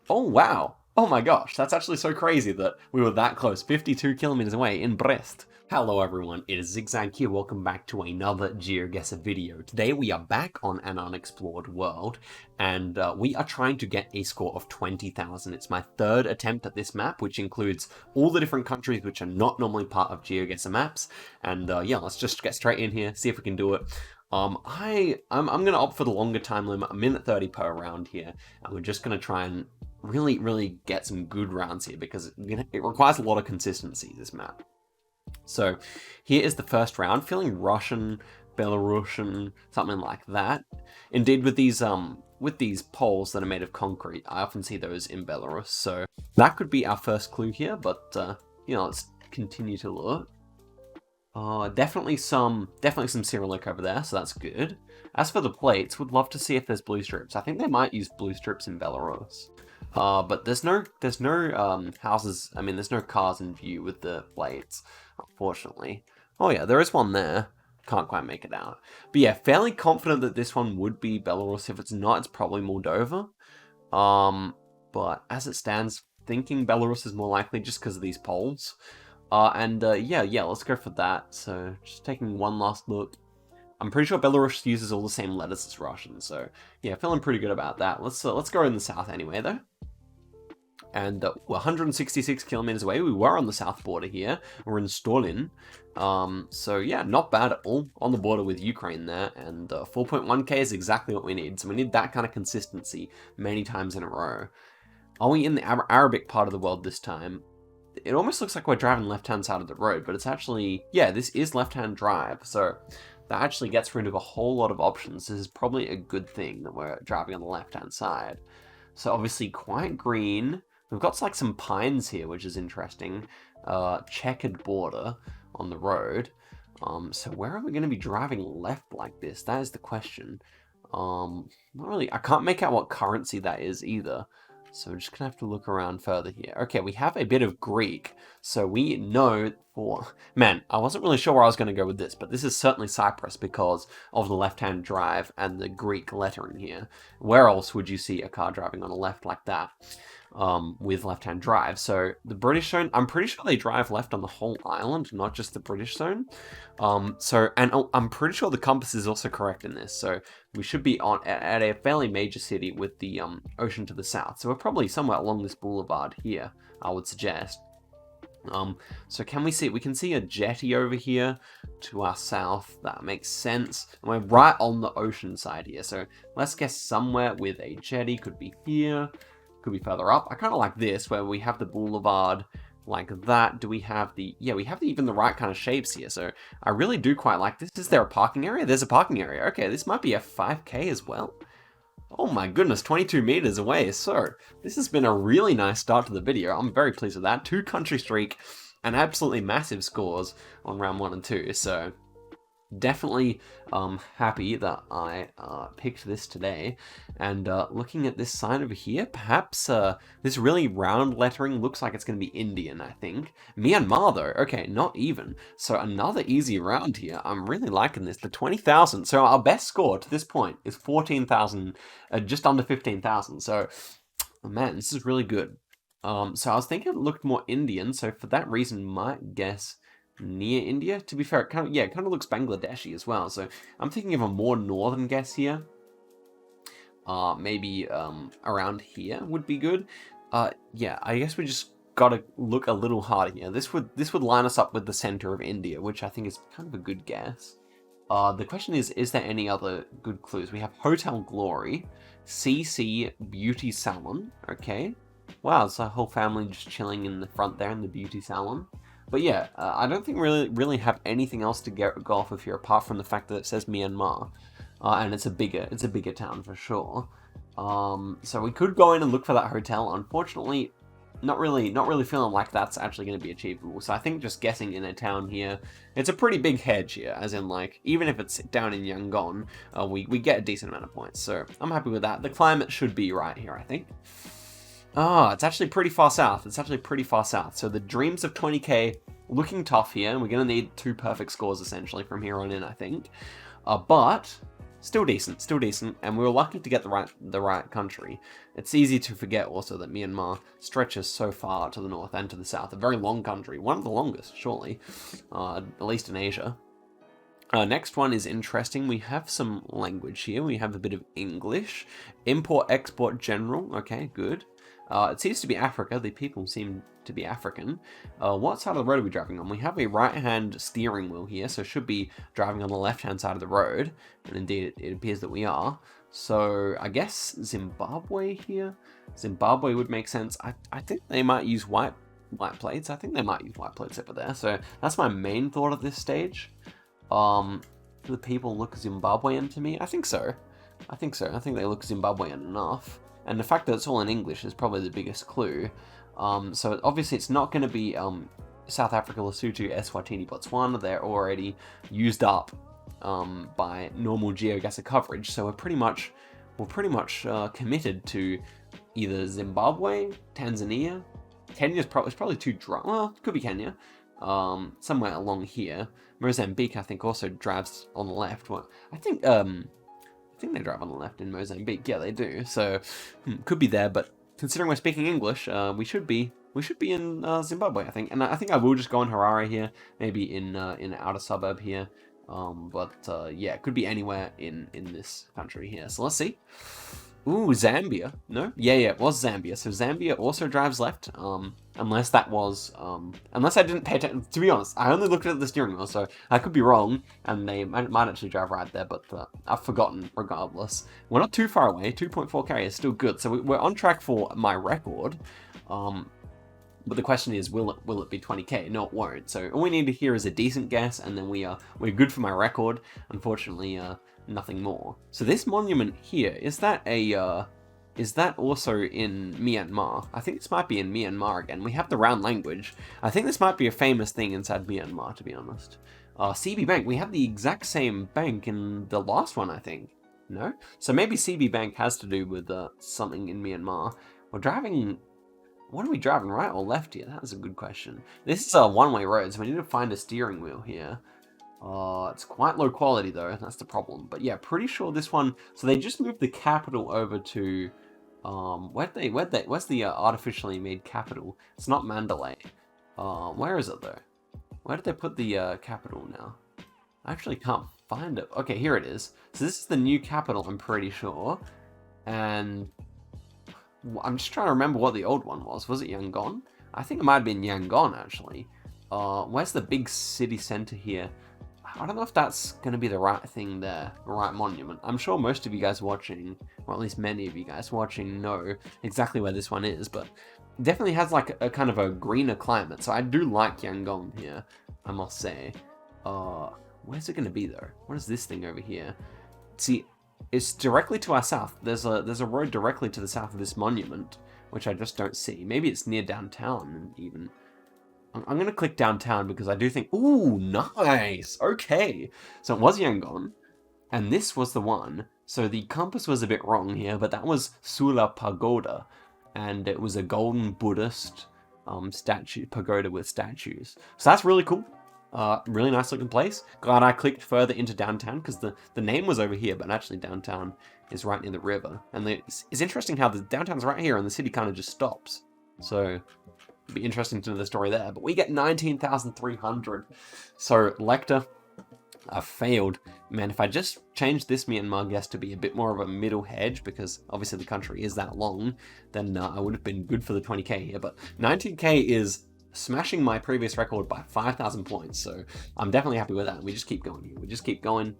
Oh, wow. Oh my gosh, that's actually so crazy that we were that close, 52 kilometers away in Brest. Hello everyone, it is Zigzag here, welcome back to another Geoguessr video. Today we are back on an unexplored world, and we are trying to get a score of 20,000. It's my third attempt at this map, which includes all the different countries which are not normally part of Geoguessr maps, and yeah, let's just get straight in here, see if we can do it. I'm gonna opt for the longer time limit, a minute 30 per round here, and we're just gonna try and really get some good rounds here because it requires a lot of consistency, this map. So here is the first round, feeling Russian, Belarusian, something like that. Indeed, with these poles that are made of concrete, I often see those in Belarus, so that could be our first clue here, but you know, let's continue to look. Definitely some Cyrillic over there, so that's good. As for the plates, would love to see if there's blue strips. I think they might use blue strips in Belarus. But there's no houses, I mean, there's no cars in view with the plates, unfortunately. Oh yeah, there is one there. Can't quite make it out. But yeah, fairly confident that this one would be Belarus. If it's not, it's probably Moldova. But as it stands, thinking Belarus is more likely just because of these poles. Yeah, let's go for that. So, just taking one last look. I'm pretty sure Belarus uses all the same letters as Russian, so yeah, feeling pretty good about that. Let's go in the south anyway, though. And we're 166 kilometers away. We were on the south border here. We're in Stolin. So yeah, not bad at all. On the border with Ukraine there, and 4.1k is exactly what we need. So we need that kind of consistency many times in a row. Are we in the Arabic part of the world this time? It almost looks like we're driving left-hand side of the road, but it's actually, yeah, this is left-hand drive, so that actually gets rid of a whole lot of options. This is probably a good thing that we're driving on the left-hand side. So obviously quite green. We've got like some pines here, which is interesting. Checkered border on the road. So where are we going to be driving left like this? That is the question. Not really, I can't make out what currency that is either. So we're just going to have to look around further here. Okay, we have a bit of Greek. So we know for... Man, I wasn't really sure where I was going to go with this, but this is certainly Cyprus because of the left-hand drive and the Greek lettering here. Where else would you see a car driving on a left like that with left-hand drive? So the British zone, I'm pretty sure they drive left on the whole island, not just the British zone. And I'm pretty sure the compass is also correct in this. So we should be at a fairly major city with the ocean to the south. So we're probably somewhere along this boulevard here, I would suggest. So can we see, we can see a jetty over here to our south. That makes sense. And we're right on the ocean side here. So let's guess somewhere with a jetty. Could be here, could be further up. I kind of like this where we have the boulevard like that. Do we have the, yeah, we have even the right kind of shapes here. So I really do quite like this. Is there a parking area? There's a parking area. Okay, this might be a 5k as well. Oh my goodness, 22 meters away. So this has been a really nice start to the video. I'm very pleased with that. 2 country streak and absolutely massive scores on round 1 and 2. So definitely happy that I picked this today. And looking at this sign over here, perhaps this really round lettering looks like it's going to be Indian, I think. Myanmar though, okay, not even. So another easy round here. I'm really liking this. The 20,000. So our best score to this point is 14,000, just under 15,000. So man, this is really good. So I was thinking it looked more Indian. So for that reason, might guess near India. To be fair, it kind of looks Bangladeshi as well. So I'm thinking of a more northern guess here. Maybe around here would be good. Yeah, I guess we just gotta look a little harder here. This would line us up with the center of India, which I think is kind of a good guess. The question is there any other good clues? We have Hotel Glory, CC Beauty Salon. Okay, wow, it's a whole family just chilling in the front there in the beauty salon. But yeah, I don't think really have anything else to go off of here apart from the fact that it says Myanmar, and it's a bigger town for sure. So we could go in and look for that hotel. Unfortunately, not really feeling like that's actually going to be achievable. So I think just guessing in a town here, it's a pretty big hedge here, as in like even if it's down in Yangon, we get a decent amount of points. So I'm happy with that. The climate should be right here, I think. Ah, it's actually pretty far south. So the dreams of 20k looking tough here, and we're going to need 2 perfect scores essentially from here on in, I think. But still decent, and we were lucky to get the right country. It's easy to forget also that Myanmar stretches so far to the north and to the south. A very long country, one of the longest, surely, at least in Asia. Next one is interesting. We have some language here. We have a bit of English. Import-export general. Okay, good. It seems to be Africa. The people seem to be African. What side of the road are we driving on? We have a right-hand steering wheel here, so should be driving on the left-hand side of the road. And indeed, it appears that we are. So I guess Zimbabwe here. Zimbabwe would make sense. I think they might use white plates. I think they might use white plates over there. So that's my main thought at this stage. Do the people look Zimbabwean to me? I think so. I think they look Zimbabwean enough. And the fact that it's all in English is probably the biggest clue. So obviously it's not going to be South Africa, Lesotho, Eswatini, Botswana. They're already used up by normal Geoguessr coverage. So we're pretty much committed to either Zimbabwe, Tanzania. Kenya's probably too dry. Well, it could be Kenya. Somewhere along here. Mozambique, I think, also drives on the left. Well, I think they drive on the left in Mozambique. Yeah, they do. So could be there, but considering we're speaking English, we should be in Zimbabwe, I think. And I think I will just go in Harare here, maybe in an outer suburb here. Yeah, it could be anywhere in this country here. So let's see. Ooh, Zambia. No? Yeah, it was Zambia. So Zambia also drives left, unless that was, unless I didn't pay attention. To be honest, I only looked at the steering wheel, so I could be wrong, and they might actually drive right there, but I've forgotten regardless. We're not too far away. 2.4k is still good, so we're on track for my record. But the question is, will it be 20k? No, it won't. So all we need to hear is a decent guess, and then we're good for my record. Unfortunately, nothing more. So this monument here, is that also in Myanmar? I think this might be in Myanmar again. We have the round language. I think this might be a famous thing inside Myanmar, to be honest. CB Bank, we have the exact same bank in the last one, I think. No? So maybe CB Bank has to do with something in Myanmar. We're driving... What are we driving, right or left here? That's a good question. This is a one-way road, so we need to find a steering wheel here. It's quite low quality though, that's the problem. But yeah, pretty sure this one, so they just moved the capital over to, where's the artificially made capital? It's not Mandalay. Where is it though? Where did they put the capital now? I actually can't find it. Okay, here it is. So this is the new capital, I'm pretty sure. And I'm just trying to remember what the old one was. Was it Yangon? I think it might have been Yangon actually. Where's the big city center here? I don't know if that's going to be the right thing there, the right monument. I'm sure most of you guys watching, or at least many of you guys watching, know exactly where this one is, but it definitely has like a kind of a greener climate, so I do like Yangon here, I must say. Where's it going to be though? What is this thing over here? See, it's directly to our south. There's a road directly to the south of this monument, which I just don't see. Maybe it's near downtown even. I'm going to click downtown because I do think... Ooh, nice! Okay. So it was Yangon, and this was the one. So the compass was a bit wrong here, but that was Sula Pagoda, and it was a golden Buddhist pagoda with statues. So that's really cool. Really nice looking place. Glad I clicked further into downtown because the name was over here, but actually downtown is right near the river. And it's interesting how the downtown's right here and the city kind of just stops. So... It'd be interesting to know the story there, but we get 19,300. So Lecter, I failed. Man, if I just changed this Myanmar guess to be a bit more of a middle hedge, because obviously the country is that long, then I would have been good for the 20k here. But 19k is smashing my previous record by 5,000 points, so I'm definitely happy with that. We just keep going here. We just keep going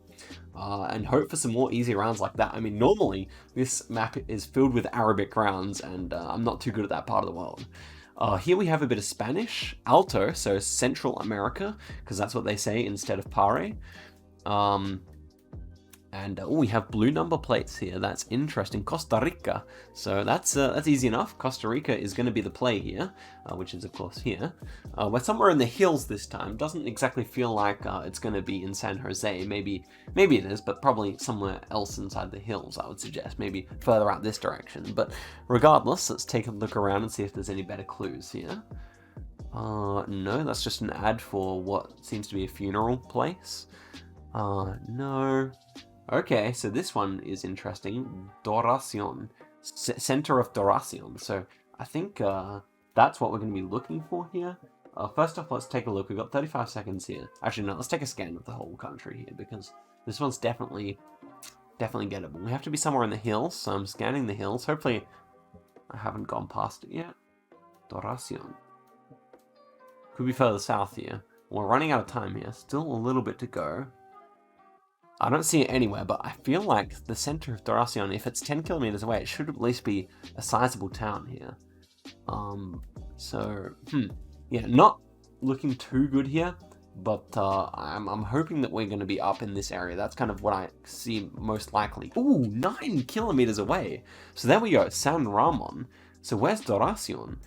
and hope for some more easy rounds like that. I mean, normally this map is filled with Arabic rounds, and I'm not too good at that part of the world. Here we have a bit of Spanish, Alto, so Central America, because that's what they say instead of Pare. We have blue number plates here. That's interesting. Costa Rica. So that's easy enough. Costa Rica is going to be the play here, which is of course here. We're somewhere in the hills this time. Doesn't exactly feel like it's going to be in San Jose. Maybe it is, but probably somewhere else inside the hills, I would suggest. Maybe further out this direction. But regardless, let's take a look around and see if there's any better clues here. No, that's just an ad for what seems to be a funeral place. No. Okay, so this one is interesting. Doracion. Center of Doracion. So I think that's what we're going to be looking for here. First off, let's take a look. We've got 35 seconds here. Actually, no, let's take a scan of the whole country here, because this one's definitely gettable. We have to be somewhere in the hills, so I'm scanning the hills. Hopefully, I haven't gone past it yet. Doracion. Could be further south here. We're running out of time here. Still a little bit to go. I don't see it anywhere, but I feel like the center of Doracion, if it's 10 kilometers away, it should at least be a sizable town here. Yeah, not looking too good here, but I'm hoping that we're going to be up in this area. That's kind of what I see most likely. Ooh, 9 kilometers away. So there we go, San Ramon. So where's Doracion?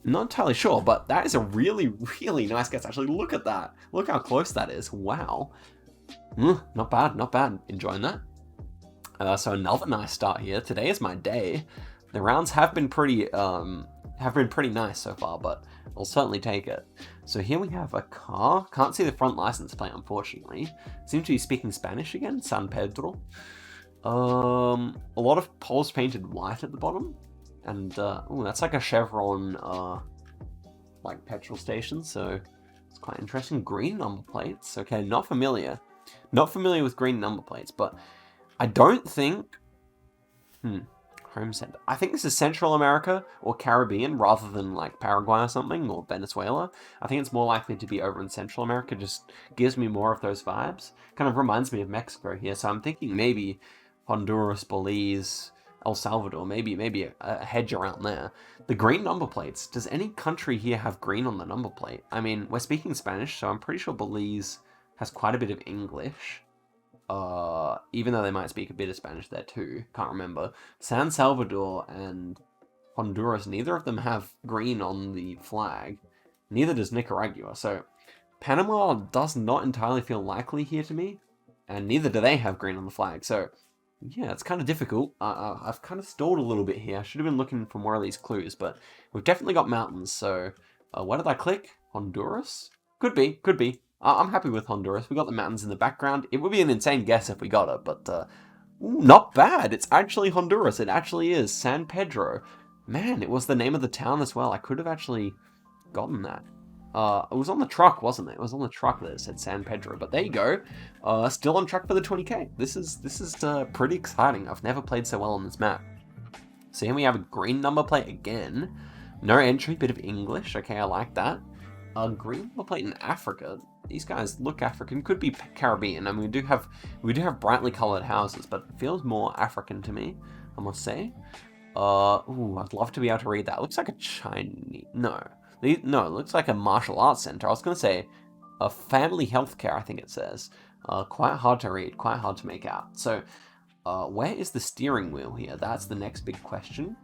Not entirely sure, but that is a really, really nice guess. Actually, look at that. Look how close that is. Wow. Not bad, not bad. Enjoying that. So another nice start here. Today is my day. The rounds have been pretty nice so far, but I'll certainly take it. So here we have a car. Can't see the front license plate, unfortunately. Seem to be speaking Spanish again. San Pedro. A lot of poles painted white at the bottom. And, that's like a Chevron, like petrol station, so it's quite interesting. Green number plates. Okay, not familiar. Not familiar with green number plates, but I don't think... Home center. I think this is Central America or Caribbean rather than like Paraguay or something, or Venezuela. I think it's more likely to be over in Central America. Just gives me more of those vibes. Kind of reminds me of Mexico here, so I'm thinking maybe Honduras, Belize, El Salvador, maybe a hedge around there. The green number plates. Does any country here have green on the number plate? I mean, we're speaking Spanish, so I'm pretty sure Belize has quite a bit of English. Even though they might speak a bit of Spanish there too. Can't remember. San Salvador and Honduras, neither of them have green on the flag. Neither does Nicaragua. So Panama does not entirely feel likely here to me. And neither do they have green on the flag. So yeah, it's kind of difficult. I've kind of stalled a little bit here. I should have been looking for more of these clues, but we've definitely got mountains. So what did I click? Honduras? Could be. I'm happy with Honduras. We got the mountains in the background. It would be an insane guess if we got it, but not bad. It's actually Honduras. It actually is San Pedro. Man, it was the name of the town as well. I could have actually gotten that. It was on the truck, wasn't it? It was on the truck that it said San Pedro, but there you go. Still on track for the 20k. This is pretty exciting. I've never played so well on this map. So here we have a green number plate again. No entry, bit of English. Okay, I like that. Green number plate in Africa. These guys look African. Could be Caribbean. I mean, we do have brightly colored houses, but it feels more African to me, I must say. I'd love to be able to read that. It looks like a Chinese. No, it looks like a martial arts center. I was gonna say a family healthcare. I think it says. Quite hard to read. Quite hard to make out. So, where is the steering wheel here? That's the next big question.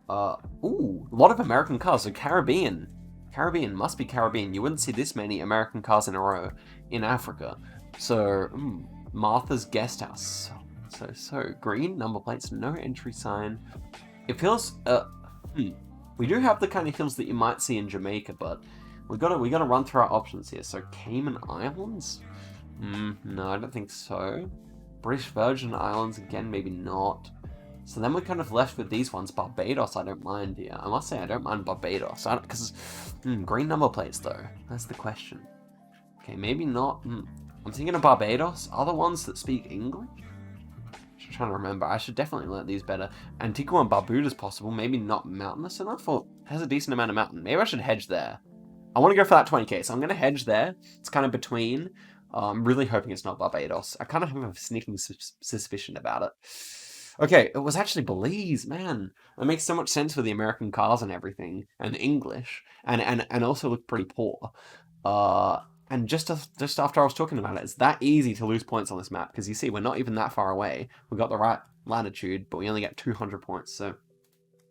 A lot of American cars. So Caribbean. Must be Caribbean. You wouldn't see this many American cars in a row in Africa. So, Martha's Guest House. So green number plates, no entry sign. It feels, we do have the kind of hills that you might see in Jamaica, but we gotta run through our options here. So Cayman Islands? No, I don't think so. British Virgin Islands, again, maybe not. So then we're kind of left with these ones. Barbados, I don't mind here. I must say, I don't mind Barbados. Because green number plates, though. That's the question. Okay, maybe not. I'm thinking of Barbados. Other ones that speak English? I'm trying to remember. I should definitely learn these better. Antigua and Barbuda is possible. Maybe not mountainous enough, or has a decent amount of mountain. Maybe I should hedge there. I want to go for that 20k, so I'm going to hedge there. It's kind of between. I'm really hoping it's not Barbados. I kind of have a sneaking suspicion about it. Okay, it was actually Belize, man. It makes so much sense with the American cars and everything, and English, and also look pretty poor. And just after I was talking about it, it's that easy to lose points on this map, because you see, we're not even that far away. We got the right latitude, but we only get 200 points, so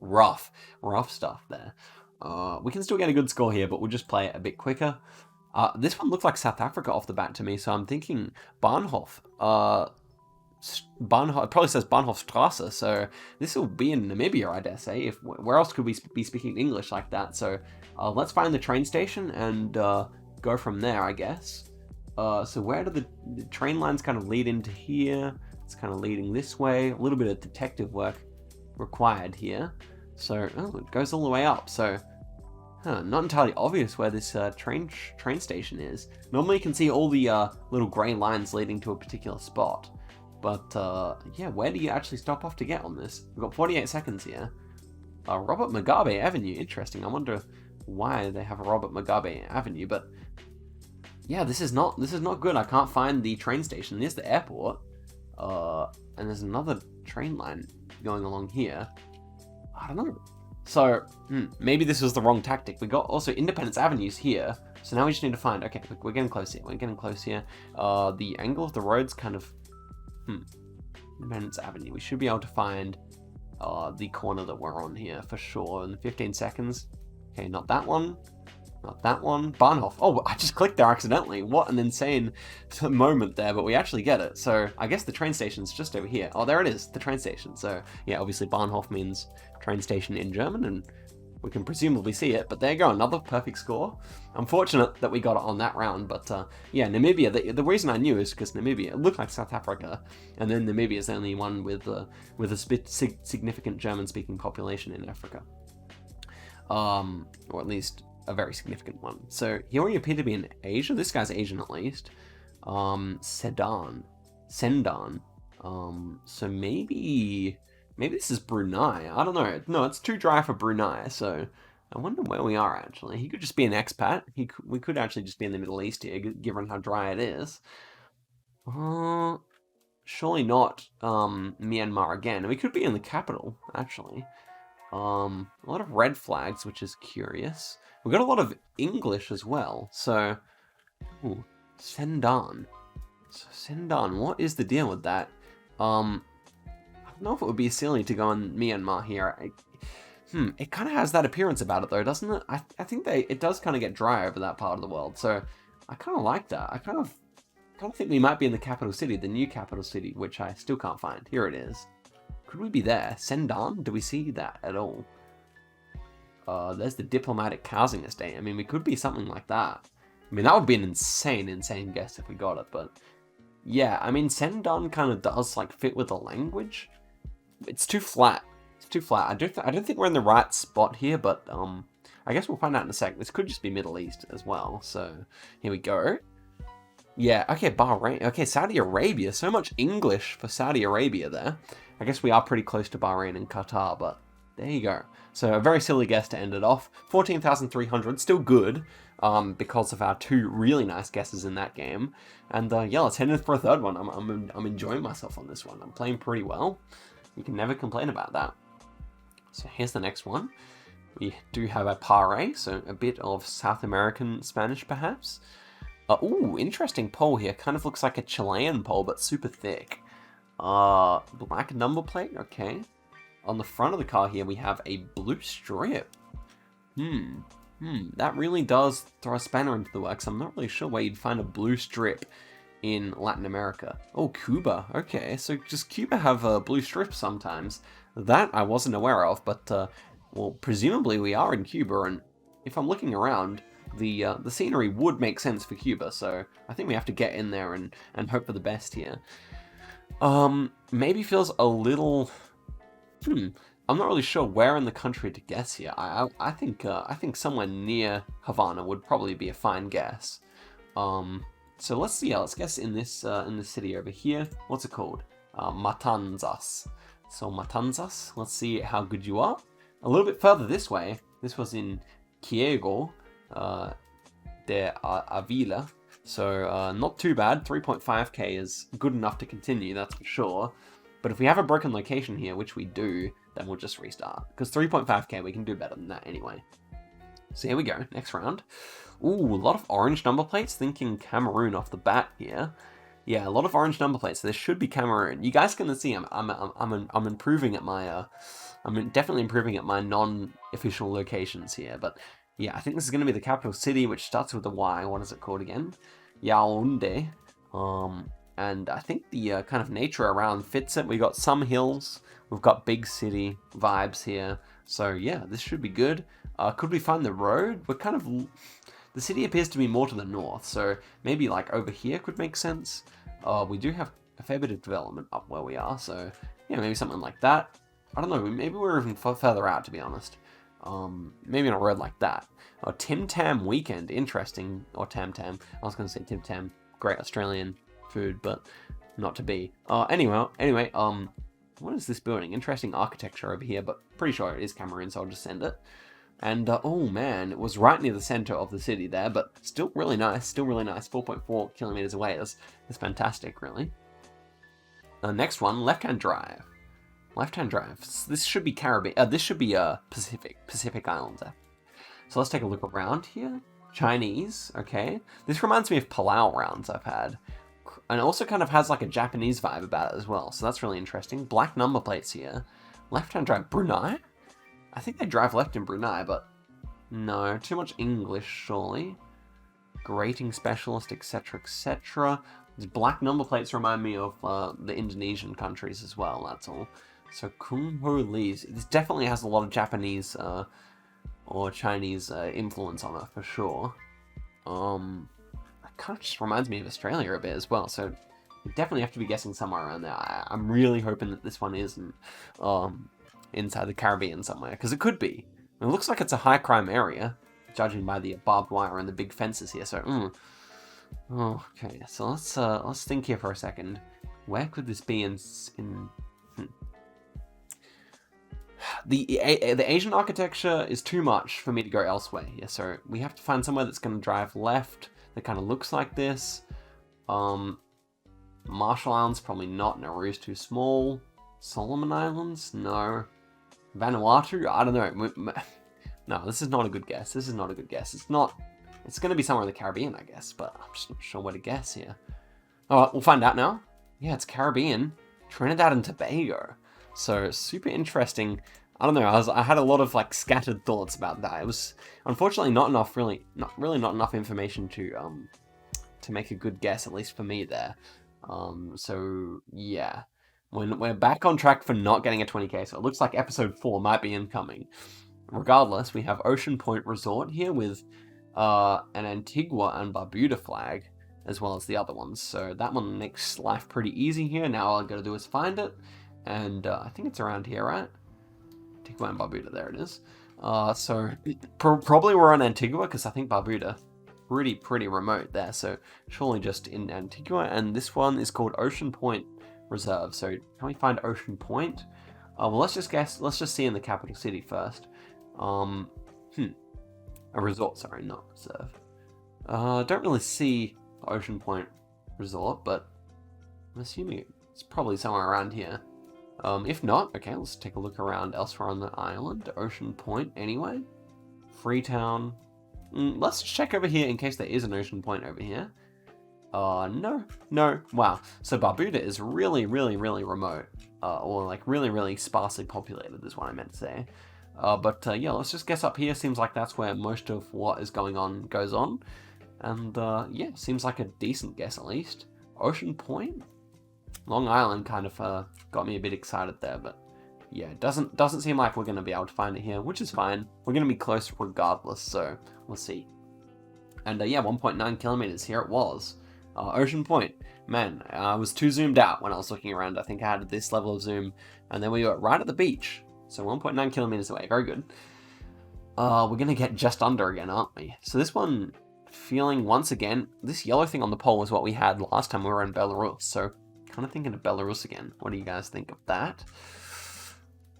rough stuff there. We can still get a good score here, but we'll just play it a bit quicker. This one looks like South Africa off the bat to me, so I'm thinking Bahnhof. It probably says Bahnhofstrasse, so this will be in Namibia, I dare say. Where else could we be speaking English like that? So let's find the train station and go from there, I guess. So where do the train lines kind of lead into here? It's kind of leading this way. A little bit of detective work required here. So, oh, it goes all the way up. So, not entirely obvious where this train station is. Normally you can see all the little grey lines leading to a particular spot. But, yeah, where do you actually stop off to get on this? We've got 48 seconds here. Robert Mugabe Avenue, interesting. I wonder why they have a Robert Mugabe Avenue, but yeah, this is not good. I can't find the train station. There's the airport, and there's another train line going along here. I don't know. So maybe this was the wrong tactic. We got also Independence Avenues here, so now we just need to find. Okay, we're getting close here. We're getting close here. The angle of the road's kind of Independence Avenue. We should be able to find the corner that we're on here for sure in 15 seconds. Okay, not that one. Not that one. Bahnhof. Oh, I just clicked there accidentally. What an insane moment there, but we actually get it. So I guess the train station's just over here. Oh, there it is, the train station. So yeah, obviously Bahnhof means train station in German, and we can presumably see it. But there you go, another perfect score. Unfortunate that we got it on that round, but yeah, Namibia. The reason I knew is because Namibia, it looked like South Africa, and then Namibia is the only one with a significant German-speaking population in Africa, or at least a very significant one. So here we appear to be in Asia. This guy's Asian at least. Sendan. So maybe this is Brunei. I don't know. No, it's too dry for Brunei. So I wonder where we are actually. He could just be an expat. We could actually just be in the Middle East here, given how dry it is. Surely not Myanmar again. We could be in the capital actually. A lot of red flags, which is curious. We've got a lot of English as well, so... Ooh, Sendan. So Sendan, what is the deal with that? I don't know if it would be silly to go in Myanmar here. It kind of has that appearance about it though, doesn't it? I think it does kind of get dry over that part of the world, so I kind of like that. I kind of think we might be in the capital city, the new capital city, which I still can't find. Here it is. Could we be there? Sendan? Do we see that at all? There's the diplomatic housing estate. I mean, we could be something like that. I mean, that would be an insane guess if we got it, but yeah, I mean, Sendan kind of does like fit with the language. It's too flat. It's too flat. I don't think we're in the right spot here, but I guess we'll find out in a sec. This could just be Middle East as well. So here we go. Yeah, okay, Bahrain. Okay, Saudi Arabia. So much English for Saudi Arabia there. I guess we are pretty close to Bahrain and Qatar, but there you go. So a very silly guess to end it off. 14,300, still good, because of our two really nice guesses in that game. And yeah, let's head in for a third one. I'm enjoying myself on this one. I'm playing pretty well. You can never complain about that. So here's the next one. We do have a pare, so a bit of South American Spanish perhaps. Ooh, interesting pole here. Kind of looks like a Chilean pole, but super thick. Black number plate, okay. On the front of the car here, we have a blue strip. That really does throw a spanner into the works. I'm not really sure where you'd find a blue strip in Latin America. Oh, Cuba, okay. So just Cuba have blue strips sometimes. That I wasn't aware of, but, well, presumably we are in Cuba, and if I'm looking around, the scenery would make sense for Cuba, so I think we have to get in there and hope for the best here. Maybe feels a little... I'm not really sure where in the country to guess here. I think somewhere near Havana would probably be a fine guess. So let's see. Let's guess in this city over here. What's it called? Matanzas. So Matanzas. Let's see how good you are. A little bit further this way. This was in Ciego de Avila. So not too bad. 3.5k is good enough to continue, that's for sure. But if we have a broken location here, which we do, then we'll just restart. Because 3.5k, we can do better than that anyway. So here we go, next round. Ooh, a lot of orange number plates, thinking Cameroon off the bat here. Yeah, a lot of orange number plates, so this should be Cameroon. You guys can see I'm improving at my, I'm definitely improving at my non-official locations here, but yeah, I think this is going to be the capital city, which starts with a Y. What is it called again? Yaoundé. And I think the kind of nature around fits it. We got some hills. We've got big city vibes here. So yeah, this should be good. Could we find the road? We're kind of... The city appears to be more to the north, so maybe like over here could make sense. We do have a fair bit of development up where we are, so yeah, maybe something like that. I don't know, maybe we're even further out, to be honest. Maybe on a road like that. Oh, Tim Tam Weekend, interesting. Or Tam Tam. I was going to say Tim Tam, great Australian food, but not to be. Anyway, what is this building? Interesting architecture over here, but pretty sure it is Cameroon, so I'll just send it. And, oh man, it was right near the center of the city there, but still really nice, 4.4 kilometers away. That's fantastic, really. Next one, left-hand drive. Left-hand drive. This should be Caribbean. This should be Pacific Islands. So let's take a look around here. Chinese, okay. This reminds me of Palau rounds I've had. And it also kind of has like a Japanese vibe about it as well. So that's really interesting. Black number plates here. Left-hand drive. Brunei? I think they drive left in Brunei, but no. Too much English, surely. Grating specialist, etc., etc. These black number plates remind me of the Indonesian countries as well, that's all. So Kung Ho Lee's. This definitely has a lot of Japanese or Chinese influence on it for sure. It kind of just reminds me of Australia a bit as well. So you definitely have to be guessing somewhere around there. I'm really hoping that this one isn't inside the Caribbean somewhere, because it could be. It looks like it's a high crime area, judging by the barbed wire and the big fences here. So, okay. So let's think here for a second. Where could this be in The Asian architecture is too much for me to go elsewhere here, so we have to find somewhere that's going to drive left that kind of looks like this. Marshall Islands, probably not. Nauru's too small. Solomon Islands? No. Vanuatu? I don't know. No, this is not a good guess. It's going to be somewhere in the Caribbean, I guess, but I'm just not sure where to guess here. Alright, we'll find out now. Yeah, it's Caribbean. Trinidad and Tobago. So, super interesting. I don't know, I had a lot of like scattered thoughts about that. It was unfortunately not enough information to make a good guess, at least for me there. So yeah. We're back on track for not getting a 20k, so it looks like episode 4 might be incoming. Regardless, we have Ocean Point Resort here with an Antigua and Barbuda flag, as well as the other ones. So that one makes life pretty easy here. Now all I gotta do is find it. And I think it's around here, right? Antigua and Barbuda, there it is. So probably we're on Antigua, because I think Barbuda pretty remote there. So surely just in Antigua. And this one is called Ocean Point Reserve. So can we find Ocean Point? Well, let's just see in the capital city first. A resort, sorry, not reserve. Don't really see the Ocean Point Resort, but I'm assuming it's probably somewhere around here. If not, okay, let's take a look around elsewhere on the island. Ocean Point, anyway. Freetown. Let's check over here in case there is an Ocean Point over here. No. Wow. So Barbuda is really remote. Or like really sparsely populated is what I meant to say. But yeah, let's just guess up here. Seems like that's where most of what is going on goes on. And yeah, seems like a decent guess at least. Ocean Point? Long Island kind of got me a bit excited there, but yeah, it doesn't seem like we're going to be able to find it here, which is fine. We're going to be close regardless, so we'll see. And yeah, 1.9 kilometers, here it was. Ocean Point. Man, I was too zoomed out when I was looking around. I think I had this level of zoom, and then we were right at the beach. So 1.9 kilometers away, very good. We're going to get just under again, aren't we? So this one, feeling once again, this yellow thing on the pole was what we had last time we were in Belarus, so kind of thinking of Belarus again. What do you guys think of that?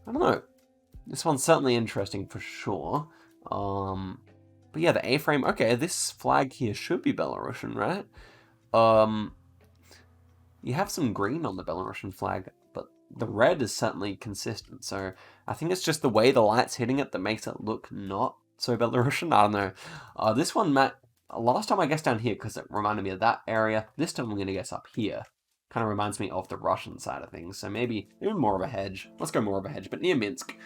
I don't know. This one's certainly interesting for sure. But yeah, the A-frame. Okay, this flag here should be Belarusian, right? You have some green on the Belarusian flag, but the red is certainly consistent. So I think it's just the way the light's hitting it that makes it look not so Belarusian. I don't know. This one, Matt, last time I guessed down here because it reminded me of that area. This time I'm going to guess up here. Kind of reminds me of the Russian side of things, so maybe even more of a hedge. Let's go more of a hedge, but near Minsk.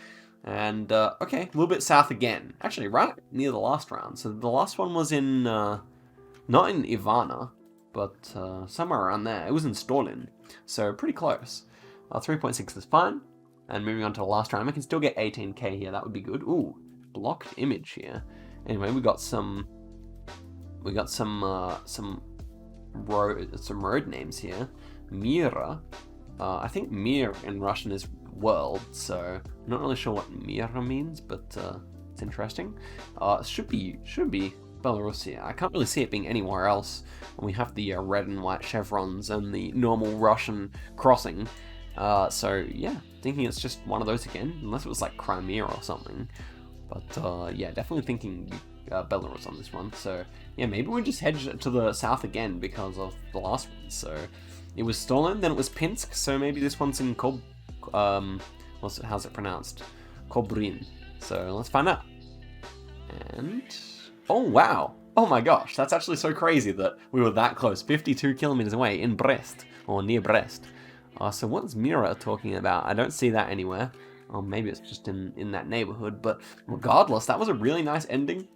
And, okay, a little bit south again. Actually, right near the last round. So the last one was in, not in Ivana, but somewhere around there. It was in Stalin, so pretty close. 3.6 is fine. And moving on to the last round, we can still get 18k here. That would be good. Ooh, blocked image here. Anyway, we got some we got some road names here. Mira. I think Mir in Russian is world, so I'm not really sure what Mira means, but it's interesting. Should be Belarusian. I can't really see it being anywhere else when we have the red and white chevrons and the normal Russian crossing. So yeah, thinking it's just one of those again, unless it was like Crimea or something. But yeah, definitely thinking Belarus on this one. So yeah, maybe we just head to the south again because of the last one. So it was Stalin, then it was Pinsk. So maybe this one's in how's it pronounced? Kobrin. So let's find out. And oh wow! Oh my gosh, that's actually so crazy that we were that close, 52 kilometers away in Brest or near Brest. So what's Mira talking about? I don't see that anywhere. Or maybe it's just in that neighborhood, but regardless, that was a really nice ending.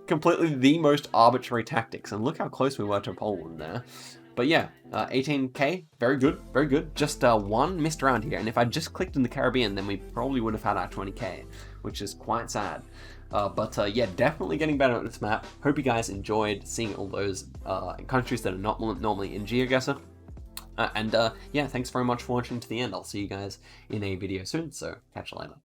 Completely the most arbitrary tactics, and look how close we were to Poland there. But yeah, 18k, very good, very good. Just one missed round here, and if I just clicked in the Caribbean, then we probably would have had our 20k, which is quite sad. But yeah, definitely getting better at this map. Hope you guys enjoyed seeing all those countries that are not normally in Geoguessr. And yeah, thanks very much for watching to the end. I'll see you guys in a video soon, so catch you later.